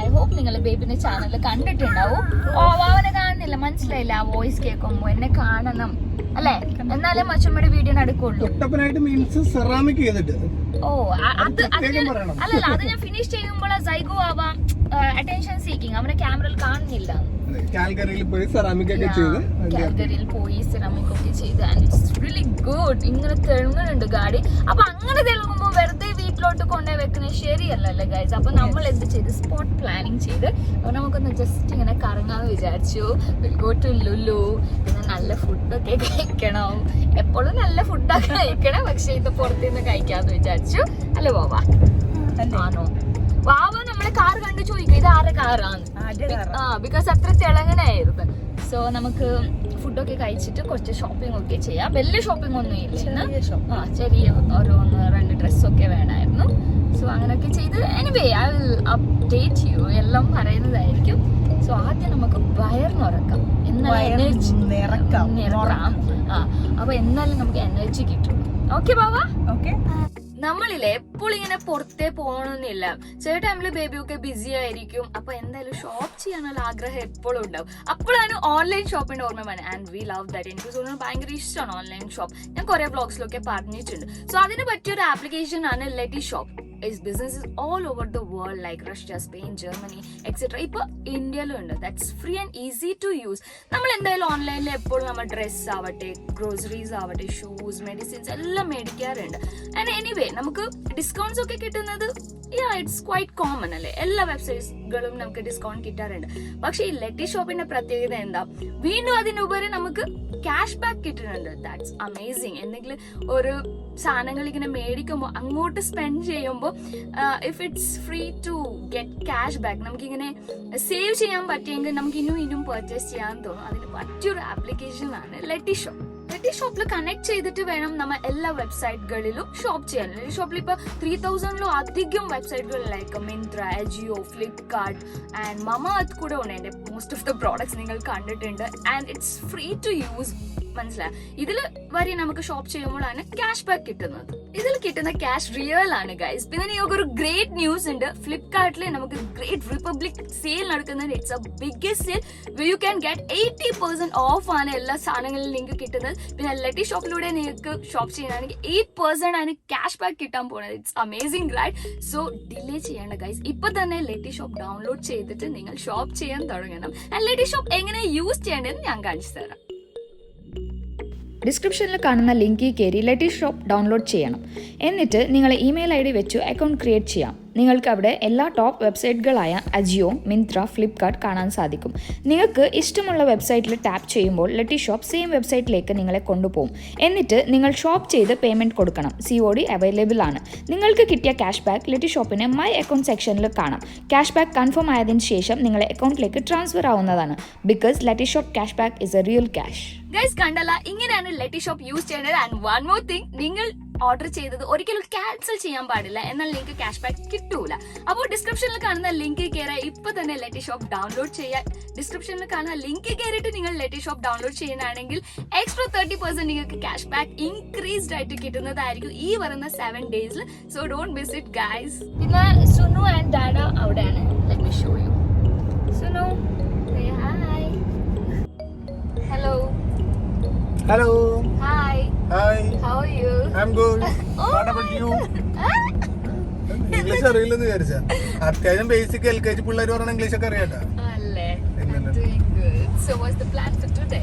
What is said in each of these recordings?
I hope നിങ്ങൾ ബേബിന്റെ channel കണ്ടിട്ടുണ്ടാവും. അവനെ കാണുന്നില്ല, മനസ്സിലായില്ല. ആ വോയിസ് കേൾക്കുമ്പോ എന്നെ കാണണം അല്ലെ, എന്നാലേ മച്ചുമ്മയുടെ വീഡിയോ നടക്കുള്ളൂ. ഓ അല്ലല്ല, അത് ഞാൻ ഫിനിഷ് ചെയ്യുമ്പോൾ സൈഗോ ആവാം അറ്റൻഷൻ സീക്കിങ്, അവനെ ക്യാമറയിൽ കാണുന്നില്ല. കാൽഗറിയിൽ പോയി സെറാമിക് ഒക്കെ ചെയ്ത് ആൻഡ് ഇറ്റ്സ് റിയലി ഗുഡ്. ഇങ്ങനെ തെളുങ്ങുന്നുണ്ട് ഗാഡി. അപ്പൊ അങ്ങനെ തെളുങ്ങുമ്പോ വെറുതെ വീട്ടിലോട്ട് കൊണ്ടുപോയി വെക്കുന്നത് ശരിയല്ലല്ലേ ഗൈസ്. അപ്പൊ നമ്മൾ എന്ത് ചെയ്ത് സ്പോട്ട് പ്ലാനിങ് ചെയ്ത് നമുക്കൊന്ന് ജസ്റ്റ് ഇങ്ങനെ കറങ്ങാന്ന് വിചാരിച്ചു. Will go to Lulu. പിന്നെ നല്ല ഫുഡൊക്കെ കഴിക്കണം, എപ്പോഴും നല്ല ഫുഡൊക്കെ കഴിക്കണം. പക്ഷെ ഇത് പുറത്തുനിന്ന് കഴിക്കാന്ന് വിചാരിച്ചു. അല്ലേ വാവാ? ആണോ വാവ? നമ്മളെ കാർ കണ്ടു ചോദിക്കും ഇത് ആരുടെ കാറാണ്. ബിക്കോസ് അത്ര തിളങ്ങനായിരുന്നു. സോ നമുക്ക് ഫുഡൊക്കെ കഴിച്ചിട്ട് കുറച്ച് ഷോപ്പിംഗ് ഒക്കെ ചെയ്യാം. വലിയ ഷോപ്പിംഗ് ഒന്നും ഇല്ല, ചെറിയ ഓരോന്ന് 2 ഡ്രസ്സൊക്കെ വേണമായിരുന്നു. സോ അങ്ങനെയൊക്കെ ചെയ്ത് anyway I will update you, എല്ലാം പറയുന്നതായിരിക്കും. സോ ആദ്യം നമുക്ക് വയറിനിറക്കാം, അപ്പൊ എന്നാലും നമുക്ക് എനർജി കിട്ടും. ഓക്കെ ബാബാ? ഓക്കെ. നമ്മളില്ലേ എപ്പോഴും ഇങ്ങനെ പുറത്തേ പോകണമെന്നില്ല. ചില ടൈമില് ബേബിയൊക്കെ ബിസി ആയിരിക്കും. അപ്പൊ എന്തായാലും ഷോപ്പ് ചെയ്യാനുള്ള ആഗ്രഹം എപ്പോഴും ഉണ്ടാവും. അപ്പോഴാണ് ഓൺലൈൻ ഷോപ്പിന്റെ ഓർമ്മ വേണം. And we love that. എനിക്ക് തോന്നുന്നു ഭയങ്കര ഇഷ്ടമാണ് ഓൺലൈൻ ഷോപ്പ്. ഞാൻ കുറെ വ്ളോഗ്സിലൊക്കെ പറഞ്ഞിട്ടുണ്ട്. സോ അതിന് പറ്റിയൊരു ആപ്ലിക്കേഷൻ ആണ് Letty shop. Its businesses all over the world like Russia, Spain, Germany, etc. ഇപ്പൊ ഇന്ത്യയിലും ഉണ്ട്. That's free and easy to use. നമ്മൾ എന്തായാലും ഓൺലൈനിൽ എപ്പോഴും നമ്മൾ ഡ്രസ്സ് ആവട്ടെ, ഗ്രോസറീസ് ആവട്ടെ, ഷൂസ്, മെഡിസിൻസ് എല്ലാം മേടിക്കാറുണ്ട്. ആൻഡ് എനിവേ നമുക്ക് ഡിസ്കൗണ്ട്സ് ഒക്കെ കിട്ടുന്നത് ഇറ്റ്സ് ക്വൈറ്റ് കോമൺ അല്ലേ. എല്ലാ വെബ്സൈറ്റ്സുകളും നമുക്ക് ഡിസ്കൗണ്ട് കിട്ടാറുണ്ട്. പക്ഷെ ഈ ലെറ്റി ഷോപ്പിന്റെ പ്രത്യേകത എന്താ? വീണ്ടും അതിനുപരി നമുക്ക് ക്യാഷ് ബാക്ക് കിട്ടുന്നുണ്ട്. That's amazing. എന്തെങ്കിലും ഒരു സാധനങ്ങൾ ഇങ്ങനെ മേടിക്കുമ്പോൾ അങ്ങോട്ട് സ്പെൻഡ് ചെയ്യുമ്പോൾ if it's free to get cash back, നമുക്കിങ്ങനെ സേവ് ചെയ്യാൻ പറ്റിയെങ്കിൽ നമുക്ക് ഇനിയും പർച്ചേസ് ചെയ്യാൻ തോന്നും. അതിന് പറ്റിയൊരു ആപ്ലിക്കേഷൻ ആണ് ലെറ്റി ഷോപ്പ്. ലെറ്റി ഷോപ്പിൽ കണക്ട് ചെയ്തിട്ട് വേണം നമ്മൾ എല്ലാ വെബ്സൈറ്റുകളിലും ഷോപ്പ് ചെയ്യാൻ. ലെറ്റി ഷോപ്പിൽ ഇപ്പൊ 3000 അധികം വെബ്സൈറ്റുകൾ ലൈക്ക് മിന്ത്ര, അജിയോ, ഫ്ലിപ്കാർട്ട് ആൻഡ് മമാഅർത്ത് കൂടെ ഉണ്ട്. എന്റെ മോസ്റ്റ് ഓഫ് ദ പ്രോഡക്ട്സ് നിങ്ങൾ കണ്ടിട്ടുണ്ട്. And it's free to use. മനസ്സിലായി? ഇതിൽ വരെ നമുക്ക് ഷോപ്പ് ചെയ്യുമ്പോഴാണ് ക്യാഷ് ബാക്ക് കിട്ടുന്നത്. ഇതിൽ കിട്ടുന്ന ക്യാഷ് റിയൽ ആണ് ഗൈസ്. പിന്നെ നിങ്ങൾക്ക് ഒരു ഗ്രേറ്റ് ന്യൂസ് ഉണ്ട്. ഫ്ലിപ്കാർട്ടിൽ നമുക്ക് ഗ്രേറ്റ് റിപ്പബ്ലിക് സെയിൽ നടക്കുന്നത്. It's A biggest sale where you can get 80% of ആണ് എല്ലാ സാധനങ്ങളിലും നിങ്ങൾക്ക് കിട്ടുന്നത്. പിന്നെ ലെറ്റി ഷോപ്പിലൂടെ നിങ്ങൾക്ക് ഷോപ്പ് ചെയ്യാനാണെങ്കിൽ 8% ആണ് ക്യാഷ് ബാക്ക് കിട്ടാൻ പോകുന്നത്. It's amazing right? So delay ചെയ്യേണ്ട ഗൈസ്. ഇപ്പൊ തന്നെ ലെറ്റി ഷോപ്പ് ഡൗൺലോഡ് ചെയ്തിട്ട് നിങ്ങൾ ഷോപ്പ് ചെയ്യാൻ തുടങ്ങണം. ലെറ്റി ഷോപ്പ് എങ്ങനെ യൂസ് ചെയ്യേണ്ടതെന്ന് ഞാൻ കാണിച്ചു തരാം. ഡിസ്ക്രിപ്ഷനിൽ കാണുന്ന ലിങ്കിൽ കയറി ലെറ്റി ഷോപ്പ് ഡൗൺലോഡ് ചെയ്യണം. എന്നിട്ട് നിങ്ങളെ ഇമെയിൽ ID വെച്ച് അക്കൗണ്ട് ക്രിയേറ്റ് ചെയ്യാം. നിങ്ങൾക്ക് അവിടെ എല്ലാ ടോപ്പ് വെബ്സൈറ്റുകളായ അജിയോ, മിന്ത്ര, ഫ്ലിപ്കാർട്ട് കാണാൻ സാധിക്കും. നിങ്ങൾക്ക് ഇഷ്ടമുള്ള വെബ്സൈറ്റിൽ ടാപ്പ് ചെയ്യുമ്പോൾ ലെറ്റി ഷോപ്പ് സെയിം വെബ്സൈറ്റിലേക്ക് നിങ്ങളെ കൊണ്ടുപോകും. എന്നിട്ട് നിങ്ങൾ ഷോപ്പ് ചെയ്ത് പേയ്മെൻറ്റ് കൊടുക്കണം. COD അവൈലബിൾ ആണ്. നിങ്ങൾക്ക് കിട്ടിയ ക്യാഷ് ബാക്ക് ലെറ്റി ഷോപ്പിന് മൈ അക്കൗണ്ട് സെക്ഷനിൽ കാണാം. ക്യാഷ് ബാക്ക് കൺഫേം ആയതിനു ശേഷം നിങ്ങളെ അക്കൗണ്ടിലേക്ക് ട്രാൻസ്ഫർ ആവുന്നതാണ്. Because Lety shop cash back is a real cash. Guys കണ്ടല്ല, ഇങ്ങനെയാണ് ലെറ്റി ഷോപ്പ് യൂസ് ചെയ്യേണ്ടത്. ആൻഡ് വൺ മോർ തിങ്, നിങ്ങൾ ഓർഡർ ചെയ്തത് ഒരിക്കലും ക്യാൻസൽ ചെയ്യാൻ പാടില്ല, എന്നാൽ നിങ്ങൾക്ക് ക്യാഷ് ബാക്ക് കിട്ടൂല. അപ്പോൾ ഡിസ്ക്രിപ്ഷനിൽ കാണുന്ന ലിങ്കിൽ കയറി ഇപ്പൊ തന്നെ ലെറ്റി ഷോപ്പ് ഡൗൺലോഡ് ചെയ്യാൻ. ഡിസ്ക്രിപ്ഷനിൽ കാണുന്ന ലിങ്കിൽ കയറിയിട്ട് നിങ്ങൾ ലെറ്റി ഷോപ്പ് ഡൗൺലോഡ് ചെയ്യുകയാണെങ്കിൽ എക്സ്ട്രാ 30% നിങ്ങൾക്ക് ക്യാഷ് ബാക്ക് ഇൻക്രീസ്ഡ് ആയിട്ട് കിട്ടുന്നതായിരിക്കും ഈ വരുന്ന 7 ഡേയ്സിൽ. So don't miss it guys. പിന്നെ സുനു ആൻഡ് ഡാഡ അവിടെയാണ്. Let me show you. Sunu, hi. Hello. Hello. Hi. Hi. How are you? I'm good. What about you? English അറിയില്ലെന്ന് വിചാരിച്ചാ. അത്യാവശ്യം ബേസിക് LKG പിള്ളേർ പറഞ്ഞ ഇംഗ്ലീഷ് ഒക്കെ അറിയാട്ടാ. അല്ലേ? I'm doing good. So what's the plan for today?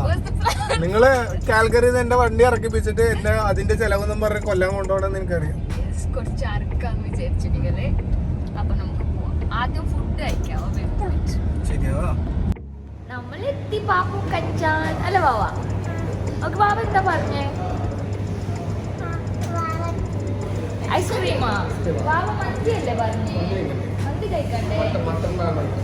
What's the plan? നിങ്ങള് കാൽഗറിയിൽ എന്റെ വണ്ടി ഇറക്കിപ്പിച്ചിട്ട് എന്നെ അതിന്റെ ചെലവെന്നും പറഞ്ഞ് കൊല്ലാൻ കൊണ്ടുപോകണമെന്ന് എനിക്കറിയാം. Yes, കുറച്ച് അറക്കാന്ന് വിചാരിച്ചിട്ടുണ്ടല്ലേ. അപ്പൊ നമുക്ക് പോവാം. ആദ്യം ഫുഡ് കഴിക്കാം. ശരിയാ. നമ്മളെത്തി പാപ്പു കച്ചാൻ. അല്ല ബാബ? ഓക്കെ, ബാബ എന്താ പറഞ്ഞേ? ഐസ്ക്രീമാ? ബാബ മന്തിയല്ലേ പറഞ്ഞേ? മന്തി കഴിക്കണ്ടേ?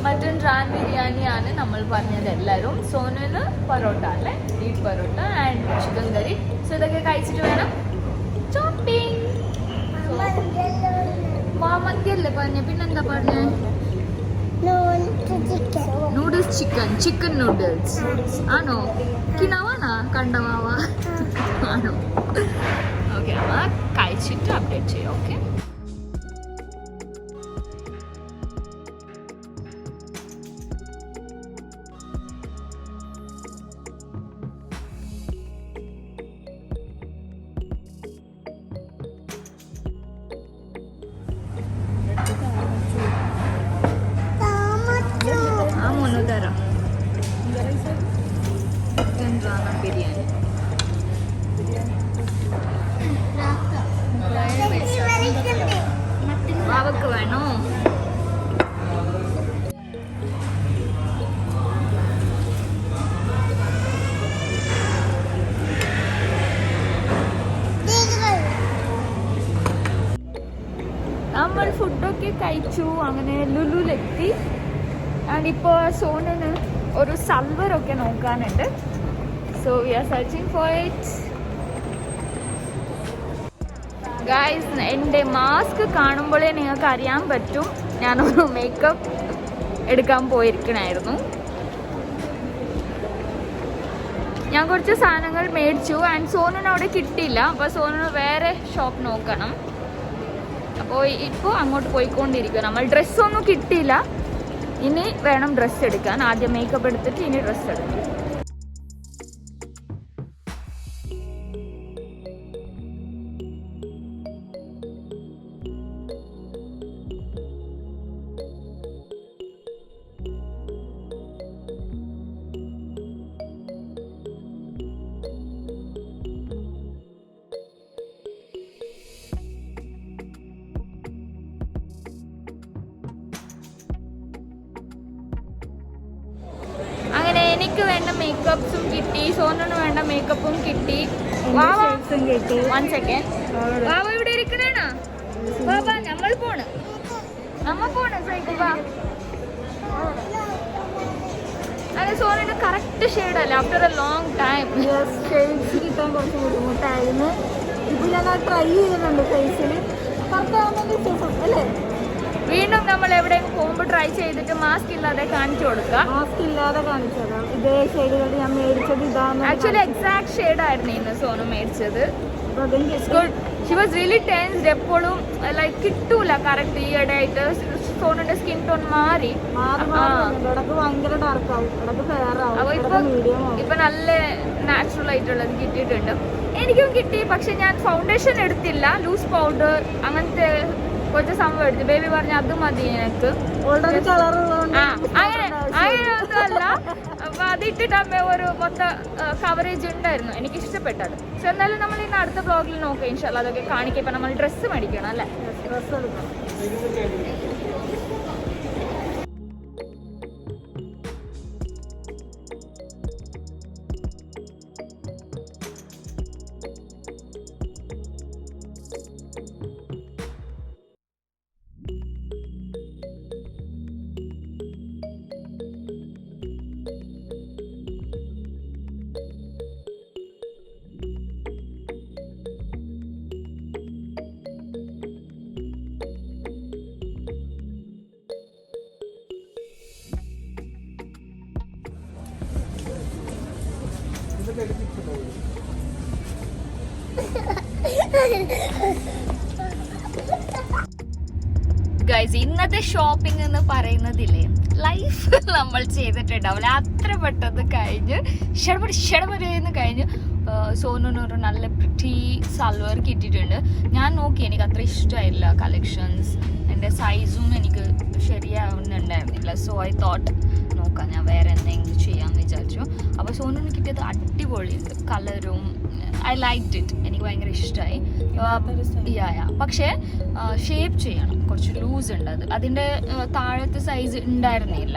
മട്ടൺ റാൻ ബിരിയാണിയാണ് നമ്മൾ പറഞ്ഞത് എല്ലാവരും. സോനുവിന് പൊറോട്ട അല്ലേ, beef parotta and chicken curry. So ഇതൊക്കെ കഴിച്ചിട്ട് വേണം ഷോപ്പിംഗ്. മന്തിയല്ലേ പറഞ്ഞ, പിന്നെന്താ പറഞ്ഞ? നൂഡിൽസ് ചിക്കൻ നൂഡിൽസ് ആണോ? കിണവാണോ കണ്ടവാവ ആണോ? ഓക്കെ, നമ്മ കഴിച്ചിട്ട് അപ്ഡേറ്റ് ചെയ്യാം. ഓക്കെ, തരാം. ബിരിയാണി അവക്ക് വേണോ? നമ്മൾ ഫുഡൊക്കെ കഴിച്ചു. അങ്ങനെ ലുലുലെത്തി. ആൻഡ് ഇപ്പോൾ സോണിന് ഒരു സൽവറൊക്കെ നോക്കാനുണ്ട്. So we are searching for it. Guys, എൻ്റെ മാസ്ക് കാണുമ്പോഴേ നിങ്ങൾക്ക് അറിയാൻ പറ്റും ഞാനൊരു മേക്കപ്പ് എടുക്കാൻ പോയിരിക്കണായിരുന്നു. ഞാൻ കുറച്ച് സാധനങ്ങൾ മേടിച്ചു. ആൻഡ് സോനുന് അവിടെ കിട്ടിയില്ല. അപ്പോൾ സോനുന് വേറെ ഷോപ്പ് നോക്കണം. അപ്പോൾ ഇപ്പോൾ അങ്ങോട്ട് പോയിക്കൊണ്ടിരിക്കും. നമ്മൾ ഡ്രസ്സൊന്നും കിട്ടിയില്ല. ഇനി വേണം ഡ്രസ്സ് എടുക്കാൻ. ആദ്യം മേക്കപ്പ് എടുത്തിട്ട് ഇനി ഡ്രസ്സ് എടുക്കും. അങ്ങനെ എനിക്ക് വേണ്ട മേക്കപ്സും കിട്ടി, സോനന് വേണ്ട മേക്കപ്പും കിട്ടി. വൺ സെക്കൻഡ്, വാവ ഇവിടെ ഇരിക്കണേണോ? വാ, നമ്മൾ പോണ് സൈക്കിൾ. അതെ, സോനന് കറക്റ്റ് ഷെയ്ഡ് അല്ല. After A long time shades കിട്ടാൻ കുറച്ച് ബുദ്ധിമുട്ടായിരുന്നു. ഇപ്പോൾ ഞാൻ ട്രൈ ചെയ്യുന്നുണ്ട് ഫേസിൽ. കറക്റ്റ് അല്ലേ? വീണ്ടും നമ്മൾ എവിടെയെങ്കിലും പോകുമ്പോൾ ട്രൈ ചെയ്തിട്ട് മാസ്ക് ഇല്ലാതെ കാണിച്ചു കൊടുക്കുക. മാസ്ക് ഇല്ലാതെ കാണിച്ചതാണ്. ഇതേ ഷെയ്ഡുകൾ ഞാൻ മേടിച്ചത് ഇതാണ്. ആക്ച്വലി എക്സാക്ട് ഷെയ്ഡ് ആയിരുന്നു ഇന്ന് സോനു മേടിച്ചത്. She was really tensed. എപ്പോഴും ലൈക്ക് കിട്ടൂല കറക്റ്റ്. ഈ ഇടയായിട്ട് സോനുന്റെ സ്കിൻ ടോൺ മാറി. ഭയങ്കര ഡാർക്ക് ആവും, ഫെയർ ആവും. അപ്പൊ ഇപ്പൊ നല്ല നാച്ചുറൽ ആയിട്ടുള്ളത് കിട്ടിയിട്ടുണ്ട്. എനിക്കും കിട്ടി. പക്ഷെ ഞാൻ ഫൗണ്ടേഷൻ എടുത്തില്ല. ലൂസ് പൗഡർ അങ്ങനത്തെ കുറച്ച് സംഭവം എടുത്തു. ബേബി പറഞ്ഞ അത് മതി എനിക്ക്. അങ്ങനെയൊന്നുമല്ല. അപ്പൊ അതിട്ടിട്ട് അമ്മ ഒരു മൊത്തം കവറേജ് ഉണ്ടായിരുന്നു. എനിക്ക് ഇഷ്ടപ്പെട്ടത്. പക്ഷെ എന്നാലും നമ്മൾ ഇന്ന് അടുത്ത ബ്ലോഗിൽ നോക്കാം ഇൻഷാല്ലാ. അതൊക്കെ കാണിക്കാം. ഇപ്പൊ നമ്മൾ ഡ്രസ്സ് മേടിക്കണം അല്ലേ? ഡ്രസ്സ് എടുക്കണം. ഗൈസ്, ഇന്നത്തെ ഷോപ്പിംഗ് എന്ന് പറയുന്നതില്ലേ ലൈഫ് നമ്മൾ ചെയ്തിട്ടുണ്ടാവില്ല. അത്ര പെട്ടെന്ന് കഴിഞ്ഞ് ഷടപടേന്ന് കഴിഞ്ഞ് സോനുനൊരു നല്ല പ്രിറ്റി സൽവാർ കിട്ടിയിട്ടുണ്ട്. ഞാൻ നോക്കി, എനിക്ക് അത്ര ഇഷ്ടമായില്ല കളക്ഷൻസ്. എൻ്റെ സൈസും എനിക്ക് ശരിയാവുന്നുണ്ടായിരുന്നില്ല. സോ ഐ തോട്ട് നോക്കാം, ഞാൻ വേറെ എന്തെങ്കിലും ചെയ്യാമെന്ന് വിചാരിച്ചു. അപ്പോൾ സോനുന് കിട്ടിയത് അടിപൊളിയുണ്ട്. കളറും ഐ ലൈക്ഡ് ഇറ്റ്. എനിക്ക് ഭയങ്കര ഇഷ്ടമായി. പക്ഷേ ഷേപ്പ് ചെയ്യണം. കുറച്ച് ലൂസ് ഉണ്ട്. അതിൻ്റെ താഴത്തെ സൈസ് ഉണ്ടായിരുന്നില്ല.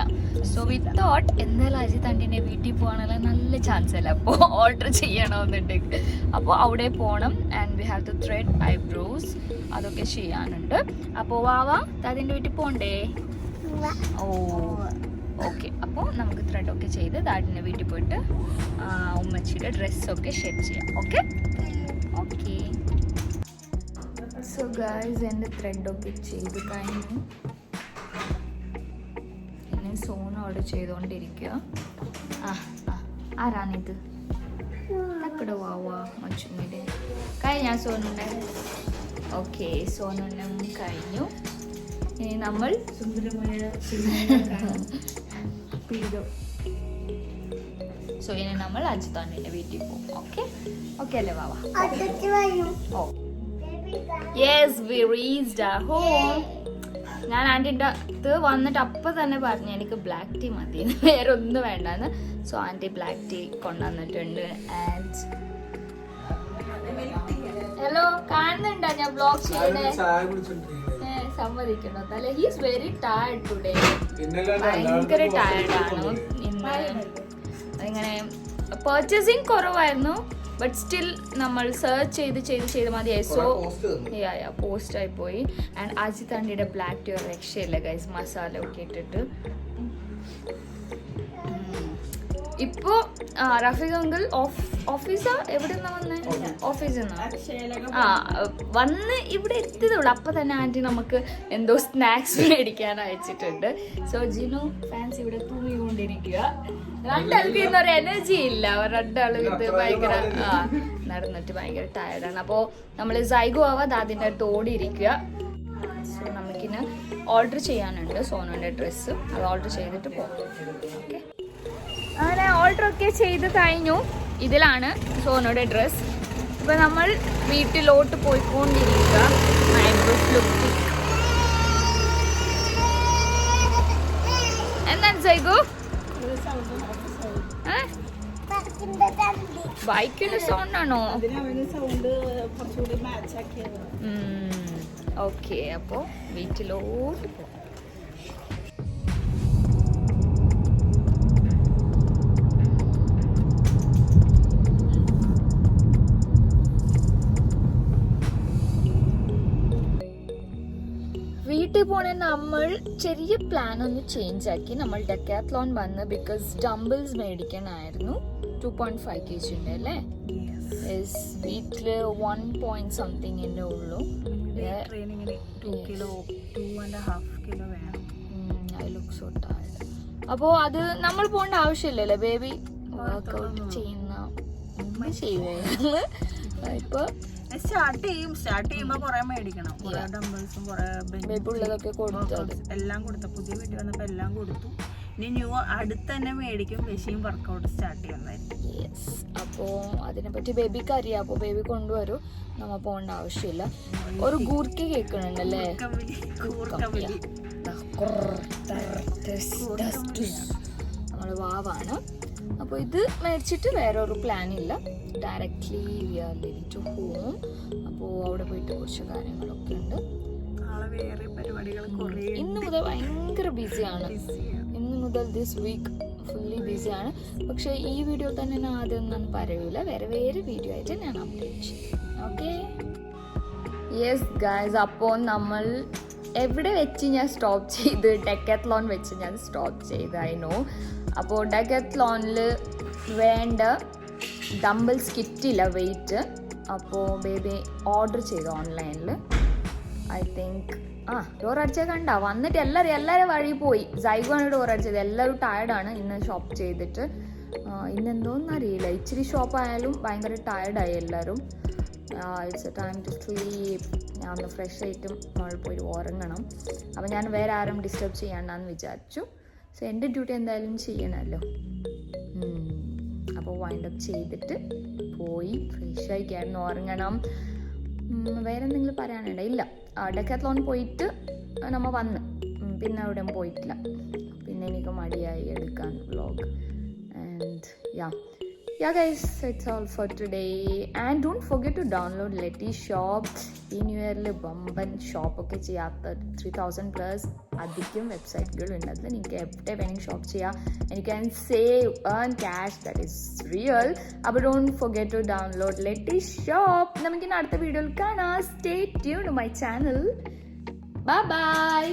സോ വി തോട്ട് എന്തായാലും അജിത് ആൻറ്റീൻ്റെ വീട്ടിൽ പോകാനുള്ള നല്ല ചാൻസ് അല്ല. അപ്പോൾ ഓർഡർ ചെയ്യണമെന്നുണ്ടെങ്കിൽ അപ്പോൾ അവിടെ പോകണം. And we have to thread eyebrows. അതൊക്കെ ചെയ്യാനുണ്ട്. അപ്പോൾ വാവ അതിൻ്റെ വീട്ടിൽ പോകണ്ടേ? ഓ ഓക്കെ. അപ്പോൾ നമുക്ക് ത്രെഡൊക്കെ ചെയ്ത് ദാഡിൻ്റെ വീട്ടിൽ പോയിട്ട് ഉമ്മച്ചിയുടെ ഡ്രസ്സൊക്കെ ഷേപ്പ് ചെയ്യാം. Okay okay. സോ ഗായ്സ്, എൻ്റെ ത്രെഡൊക്കെ ചെയ്ത് കഴിഞ്ഞു. ഇനി സോൺ ഓർഡർ ചെയ്തുകൊണ്ടിരിക്കുക. ആരാണിത്? തക്കട വാവാ മച്ചുമ്മിയുടെ കഴിഞ്ഞ സോനുണ്ട്. ഓക്കെ, സോനുണ്ണം കഴിഞ്ഞു. ഇനി നമ്മൾ സോ ഇനി നമ്മൾ അജിത്താണ്ടിന്റെ വീട്ടിൽ പോകും. ഓക്കെ ഓക്കെ അല്ലേ വാവാ? Oh yes, we reached our home. ഞാൻ ആൻറ്റിൻ്റെ അടുത്ത് വന്നിട്ട് അപ്പം തന്നെ പറഞ്ഞു എനിക്ക് ബ്ലാക്ക് ടീ മതി, വേറെ ഒന്നും വേണ്ടെന്ന്. സോ ആൻറ്റി ബ്ലാക്ക് ടീ കൊണ്ടുവന്നിട്ടുണ്ട്. ആൻഡ് ഹലോ, കാണുന്നുണ്ടോ ഞാൻ ബ്ലോഗ് ചെയ്യണേ? സമ്മതിക്കണോ? അല്ലെ, ഹീസ് വെരി ടയർഡ് ടുഡേ. ഭയങ്കര ടയർഡാണ് ഇന്ന്. അതിങ്ങനെ പർച്ചേസിങ് കുറവായിരുന്നു, ബട്ട് സ്റ്റിൽ നമ്മൾ സെർച്ച് ചെയ്ത് മതിയായി. സോ പോസ്റ്റ് ആയി പോയി. ആൻഡ് അജിത് ആൻറ്റിയുടെ ബ്ലാക്ക് ടീ രക്ഷയില്ല ഗൈസ്, മസാല ഒക്കെ ഇട്ടിട്ട്. ഇപ്പോ റഫീഖ് അങ്കിൾ ഓഫീസാ എവിടെ നിന്നാ വന്നേ? ഓഫീസിൽ നിന്നാ വന്ന് ഇവിടെ എത്തിയതുള്ളൂ. അപ്പൊ തന്നെ ആന്റി നമുക്ക് എന്തോ സ്നാക്സ് മേടിക്കാൻ അയച്ചിട്ടുണ്ട്. സോ ജിനു ഫാൻസ് ഇവിടെ തൂങ്ങിക്കൊണ്ടിരിക്കുക. രണ്ടാൾക്ക് ഇന്നൊരു എനർജി ഇല്ല. രണ്ടാളും ഇത് ഭയങ്കര നടന്നിട്ട് ഭയങ്കര ടയർഡാണ്. അപ്പോ നമ്മള് സൈഗോ ആവാതെ അതിൻ്റെ അടുത്ത് ഓടിയിരിക്കുക. സോ നമുക്കിന്ന് ഓർഡർ ചെയ്യാനുണ്ട് സോനുവിന്റെ ഡ്രസ്സ്. അത് ഓർഡർ ചെയ്തിട്ട് പോകാം. ഓക്കെ, അങ്ങനെ ഓർഡർ ഒക്കെ ചെയ്ത് കഴിഞ്ഞു. ഇതിലാണ് സോനുടെ ഡ്രസ്. ഇപ്പൊ നമ്മൾ വീട്ടിലോട്ട് പോയിക്കൊണ്ടിരിക്കുക. എന്താണ് സൈഗു? ബൈക്കിന്റെ സൗണ്ട് ആണോ? ഓക്കെ, അപ്പോ വീട്ടിലോട്ട് പോ. വീട്ടിൽ പോണേ നമ്മൾ ചെറിയ പ്ലാൻ ഒന്ന് ചേഞ്ച് ആക്കി. നമ്മൾ ഡെക്കാത്ലോൺ വന്ന് ബിക്കോസ് ഡംബിൾസ് മേടിക്കാനായിരുന്നു. 2.5 kg ഉണ്ട് അല്ലേ? വീട്ടില് 1 point something ഉള്ളൂ. അപ്പോ അത് നമ്മൾ പോകേണ്ട ആവശ്യമില്ലല്ലേ? ബേബി വർക്ക്ഔട്ട് ചെയ്യുന്ന ഇപ്പൊ സ്റ്റാർട്ട് ചെയ്യുമ്പോ കൊറേ മേടിക്കണം. ബേബിയുള്ളതൊക്കെ കൊടുത്തു, എല്ലാം കൊടുത്തു. പുതിയ വീട്ടിൽ വന്നപ്പോ എല്ലാം കൊടുത്തു. ഇനി അടുത്ത് തന്നെ മേടിക്കും. മെഷീൻ വർക്കൗട്ട് സ്റ്റാർട്ട് ചെയ്യുന്നതായിരിക്കും. യെസ്, അപ്പോ അതിനെപ്പറ്റി ബേബിക്ക് അറിയാം. അപ്പൊ ബേബി കൊണ്ടുവരും, നമ്മ പോകേണ്ട ആവശ്യമില്ല. ഒരു ഗൂർക്ക കേൾക്കണുണ്ടല്ലേ? നമ്മള് വാവാണ്. അപ്പോൾ ഇത് മേടിച്ചിട്ട് വേറെ ഒരു പ്ലാൻ ഇല്ല. Directly we are living to home. അപ്പോൾ അവിടെ പോയിട്ട് കുറച്ച് കാര്യങ്ങളൊക്കെ ഉണ്ട്. ഇന്ന് മുതൽ ഭയങ്കര ബിസിയാണ്. ഇന്ന് മുതൽ ദിസ് വീക്ക് ഫുള്ളി ബിസിയാണ്. പക്ഷേ ഈ വീഡിയോ തന്നെ ഞാൻ ആദ്യമൊന്നും പറയൂല, വേറെ വീഡിയോ ആയിട്ട് ഞാൻ അപ്ഡേറ്റ് ചെയ്യും. ഓക്കെ, യെസ് ഗൈസ്, അപ്പോൾ നമ്മൾ എവിടെ വെച്ച് ഞാൻ സ്റ്റോപ്പ് ചെയ്ത്? ഡെക്കാത്ലോൺ വെച്ച് ഞാൻ സ്റ്റോപ്പ് ചെയ്ത്. I know. അപ്പോൾ ഡെക്കാത്ലോണിൽ വേണ്ട ഡംബിൾസ് കിറ്റില്ല, വെയിറ്റ്. അപ്പോൾ ബേബി ഓർഡർ ചെയ്തു ഓൺലൈനിൽ. ഐ തിങ്ക് ഡോർ അടിച്ചാൽ കണ്ട വന്നിട്ട് എല്ലാവരും വഴി പോയി. സൈഗോണ് ഡോർ അടിച്ചത്. എല്ലാവരും ടയർഡാണ് ഇന്ന് ഷോപ്പ് ചെയ്തിട്ട്. ഇന്നെന്തോന്നും അറിയില്ല, ഇച്ചിരി ഷോപ്പായാലും ഭയങ്കര ടയർഡായി എല്ലാവരും. It's a time to sleep. ഞാൻ ഒന്ന് ഫ്രഷ് ആയിട്ടും നമ്മൾ പോയി ഉറങ്ങണം. അപ്പം ഞാൻ വേറെ ആരും ഡിസ്റ്റർബ് ചെയ്യണ്ടെന്ന് വിചാരിച്ചു. സോ എൻ്റെ ഡ്യൂട്ടി എന്തായാലും ചെയ്യണമല്ലോ. അപ്പോൾ വൈൻഡപ്പ് ചെയ്തിട്ട് പോയി ഫ്രഷായി കിടന്ന് ഉറങ്ങണം. വേറെ എന്തെങ്കിലും പറയാനുണ്ടോ? ഇല്ല, ഡെക്കാത്ലോൺ പോയിട്ട് നമ്മൾ വന്ന് പിന്നെ അവിടെ പോയിട്ടില്ല. പിന്നെ എനിക്ക് മടിയായി എടുക്കാൻ vlog. And yeah guys, that's all for today. And don't forget to download Letty Shop. ഈ ന്യൂ ഇയറിൽ ബമ്പൻ ഷോപ്പൊക്കെ ചെയ്യാത്ത 3000+ അധികം വെബ്സൈറ്റുകളുണ്ട്. അതിൽ നിങ്ങൾക്ക് എവിടെ വേണമെങ്കിൽ ഷോപ്പ് ചെയ്യാം. and you can save, earn cash, that is real. അപ്പോൾ don't forget to download Letty Shop. നമുക്കിനി അടുത്ത വീഡിയോയിൽ കാണാം. Stay tuned to my channel. Bye bye.